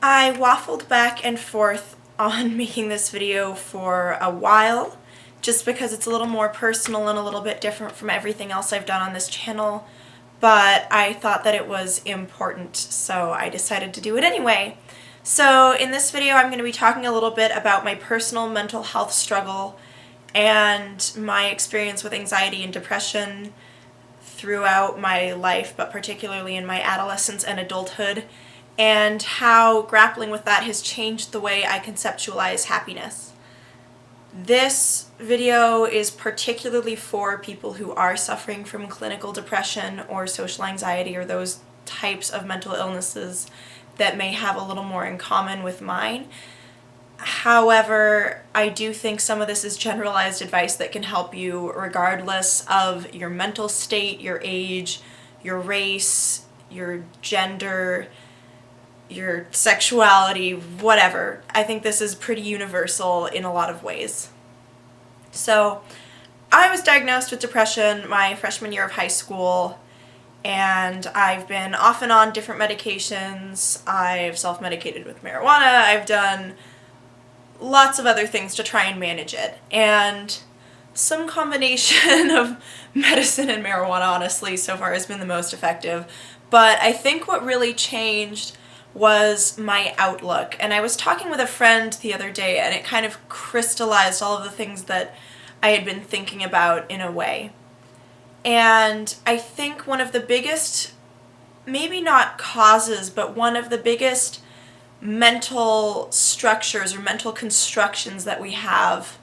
I waffled back and forth on making this video for a while, just because it's a little more personal and a little bit different from everything else I've done on this channel, but I thought that it was important, so I decided to do it anyway. So in this video I'm going to be talking a little bit about my personal mental health struggle and my experience with anxiety and depression throughout my life, but particularly in my adolescence and adulthood, and how grappling with that has changed the way I conceptualize happiness. This video is particularly for people who are suffering from clinical depression or social anxiety or those types of mental illnesses that may have a little more in common with mine. However, I do think some of this is generalized advice that can help you regardless of your mental state, your age, your race, your gender, your sexuality, whatever. I think this is pretty universal in a lot of ways. So, I was diagnosed with depression my freshman year of high school, and I've been off and on different medications. I've self-medicated with marijuana. I've done lots of other things to try and manage it, and some combination of medicine and marijuana, honestly, so far has been the most effective. But I think what really changed was my outlook, and I was talking with a friend the other day, and it kind of crystallized all of the things that I had been thinking about in a way. And I think one of the biggest, maybe not causes, but one of the biggest mental structures or mental constructions that we have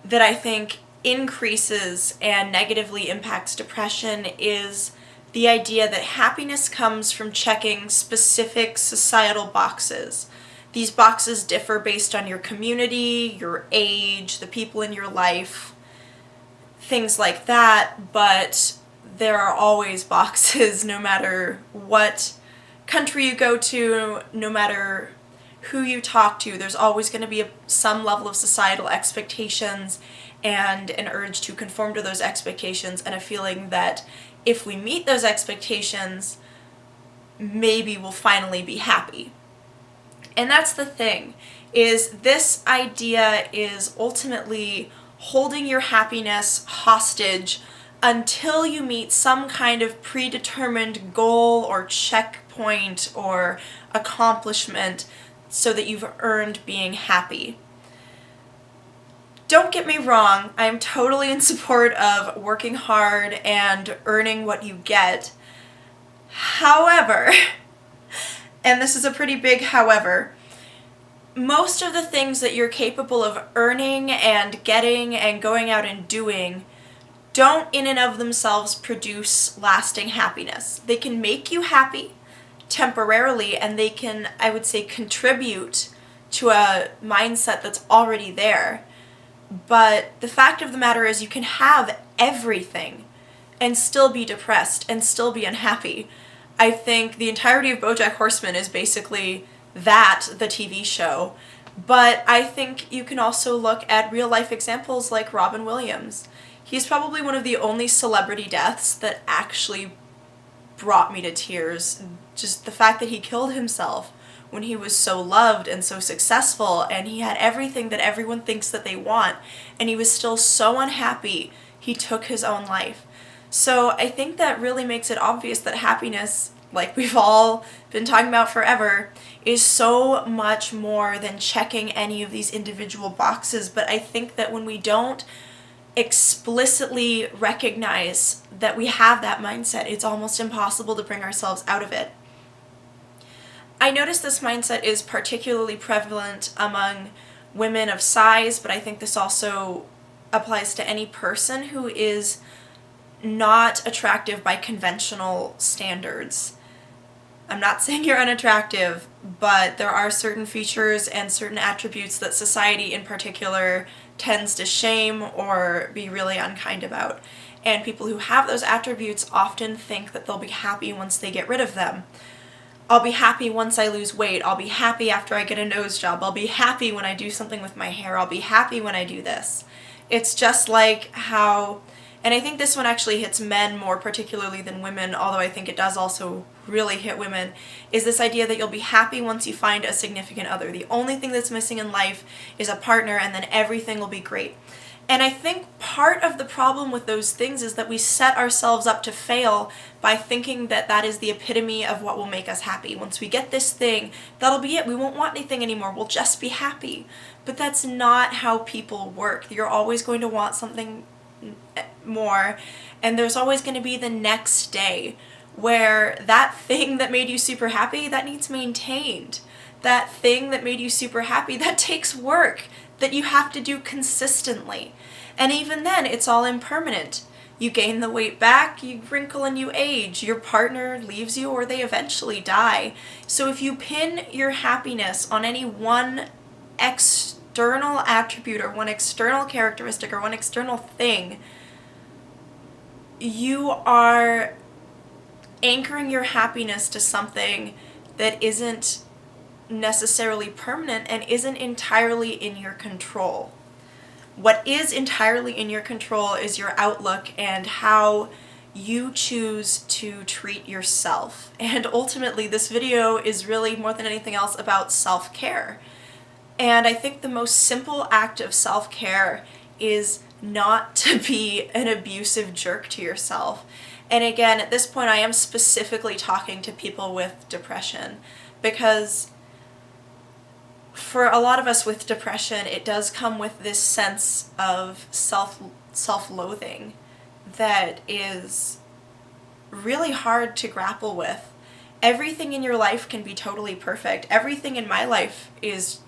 that I think increases and negatively impacts depression is the idea that happiness comes from checking specific societal boxes. These boxes differ based on your community, your age, the people in your life, things like that, but there are always boxes no matter what country you go to, no matter who you talk to. There's always going to be some level of societal expectations and an urge to conform to those expectations, and a feeling that if we meet those expectations, maybe we'll finally be happy. And that's the thing, is this idea is ultimately holding your happiness hostage until you meet some kind of predetermined goal or checkpoint or accomplishment so that you've earned being happy. Don't get me wrong, I am totally in support of working hard and earning what you get. However, and this is a pretty big however, most of the things that you're capable of earning and getting and going out and doing don't in and of themselves produce lasting happiness. They can make you happy temporarily, and they can, I would say, contribute to a mindset that's already there. But the fact of the matter is you can have everything and still be depressed and still be unhappy. I think the entirety of BoJack Horseman is basically that, the TV show. But I think you can also look at real life examples like Robin Williams. He's probably one of the only celebrity deaths that actually brought me to tears. Just the fact that he killed himself when he was so loved and so successful, and he had everything that everyone thinks that they want, and he was still so unhappy he took his own life. So I think that really makes it obvious that happiness, like we've all been talking about forever, is so much more than checking any of these individual boxes. But I think that when we don't explicitly recognize that we have that mindset, it's almost impossible to bring ourselves out of it. I notice this mindset is particularly prevalent among women of size, but I think this also applies to any person who is not attractive by conventional standards. I'm not saying you're unattractive, but there are certain features and certain attributes that society in particular tends to shame or be really unkind about. And people who have those attributes often think that they'll be happy once they get rid of them. I'll be happy once I lose weight. I'll be happy after I get a nose job. I'll be happy when I do something with my hair. I'll be happy when I do this. It's just like how And I think this one actually hits men more particularly than women, although I think it does also really hit women, is this idea that you'll be happy once you find a significant other. The only thing that's missing in life is a partner, and then everything will be great. And I think part of the problem with those things is that we set ourselves up to fail by thinking that that is the epitome of what will make us happy. Once we get this thing, that'll be it. We won't want anything anymore. We'll just be happy. But that's not how people work. You're always going to want something more, and there's always going to be the next day where that thing that made you super happy, that needs maintained. That thing that made you super happy, that takes work that you have to do consistently. And even then, it's all impermanent. You gain the weight back, you wrinkle and you age, your partner leaves you or they eventually die. So if you pin your happiness on any one external attribute or one external characteristic or one external thing, you are anchoring your happiness to something that isn't necessarily permanent and isn't entirely in your control. What is entirely in your control is your outlook and how you choose to treat yourself. And ultimately, this video is really more than anything else about self-care. And I think the most simple act of self-care is not to be an abusive jerk to yourself. And again, at this point, I am specifically talking to people with depression, because for a lot of us with depression, it does come with this sense of self-loathing that is really hard to grapple with. Everything in your life can be totally perfect. Everything in my life is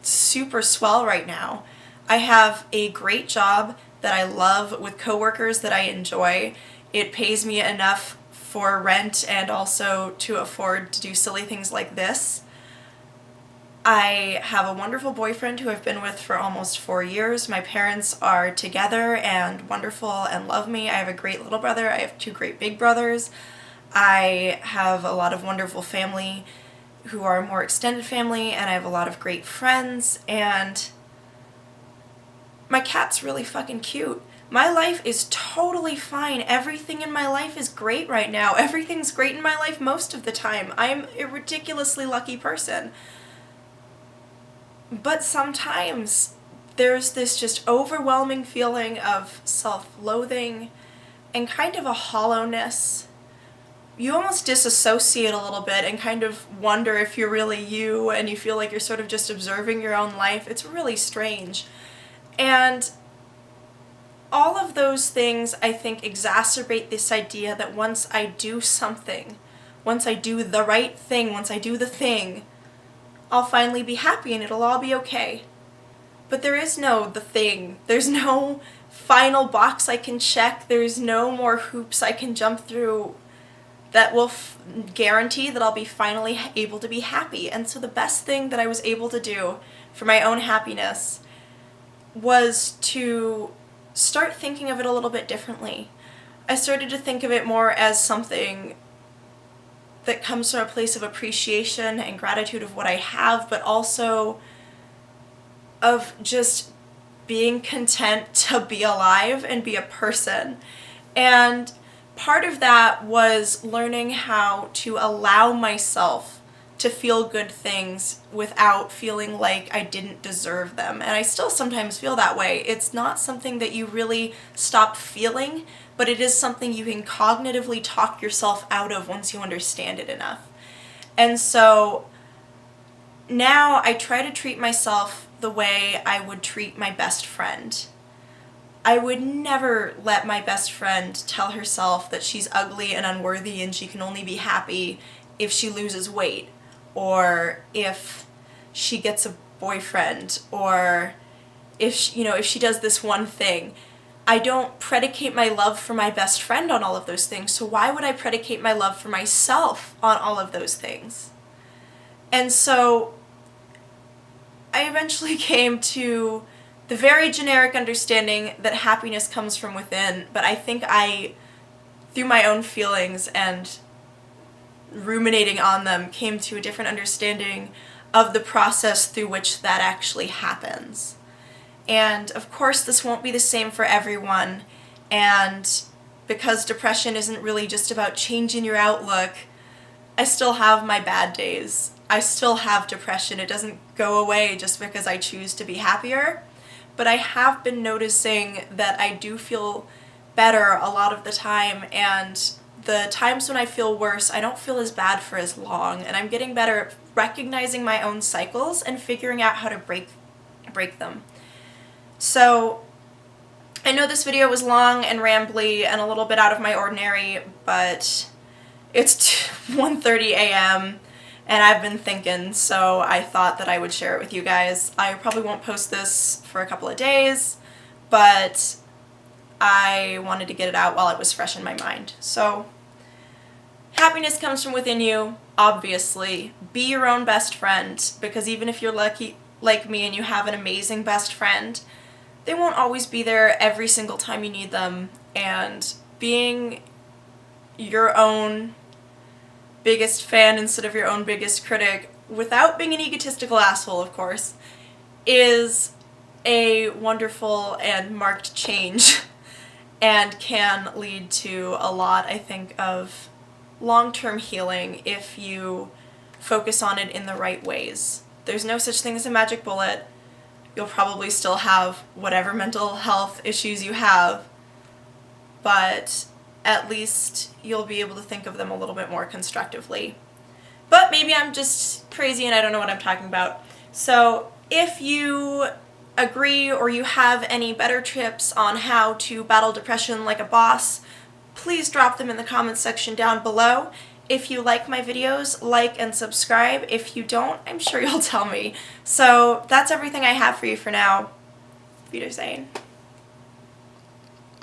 super swell right now. I have a great job that I love with coworkers that I enjoy. It pays me enough for rent and also to afford to do silly things like this. I have a wonderful boyfriend who I've been with for almost 4 years. My parents are together and wonderful and love me. I have a great little brother. I have 2 great big brothers. I have a lot of wonderful family who are more extended family, and I have a lot of great friends, and my cat's really fucking cute. My life is totally fine. Everything in my life is great right now. Everything's great in my life most of the time. I'm a ridiculously lucky person. But sometimes there's this just overwhelming feeling of self-loathing and kind of a hollowness. You almost disassociate a little bit and kind of wonder if you're really you, and you feel like you're sort of just observing your own life. It's really strange. And all of those things, I think, exacerbate this idea that once I do something, once I do the right thing, once I do the thing, I'll finally be happy and it'll all be okay. But there is no the thing. There's no final box I can check. There's no more hoops I can jump through that will guarantee that I'll be finally able to be happy. And so the best thing that I was able to do for my own happiness was to start thinking of it a little bit differently. I started to think of it more as something that comes from a place of appreciation and gratitude of what I have, but also of just being content to be alive and be a person. And part of that was learning how to allow myself to feel good things without feeling like I didn't deserve them. And I still sometimes feel that way. It's not something that you really stop feeling, but it is something you can cognitively talk yourself out of once you understand it enough. And so now I try to treat myself the way I would treat my best friend. I would never let my best friend tell herself that she's ugly and unworthy and she can only be happy if she loses weight, or if she gets a boyfriend, or if she does this one thing. I don't predicate my love for my best friend on all of those things, so why would I predicate my love for myself on all of those things? And so I eventually came to the very generic understanding that happiness comes from within, but I think I, through my own feelings and ruminating on them, came to a different understanding of the process through which that actually happens. And of course, this won't be the same for everyone, And because depression isn't really just about changing your outlook, I still have my bad days. I still have depression. It doesn't go away just because I choose to be happier. But I have been noticing that I do feel better a lot of the time, and the times when I feel worse, I don't feel as bad for as long, and I'm getting better at recognizing my own cycles and figuring out how to break them. So I know this video was long and rambly and a little bit out of my ordinary, but it's 1:30 a.m. and I've been thinking, so I thought that I would share it with you guys. I probably won't post this for a couple of days, but I wanted to get it out while it was fresh in my mind. So, happiness comes from within you, obviously. Be your own best friend, because even if you're lucky like me and you have an amazing best friend, they won't always be there every single time you need them, and being your own biggest fan instead of your own biggest critic, without being an egotistical asshole, of course, is a wonderful and marked change and can lead to a lot, I think, of long-term healing if you focus on it in the right ways. There's no such thing as a magic bullet. You'll probably still have whatever mental health issues you have, but at least you'll be able to think of them a little bit more constructively. But maybe I'm just crazy and I don't know what I'm talking about. So if you agree or you have any better tips on how to battle depression like a boss, please drop them in the comments section down below. If you like my videos, like and subscribe. If you don't, I'm sure you'll tell me. So that's everything I have for you for now. Auf Wiedersehen.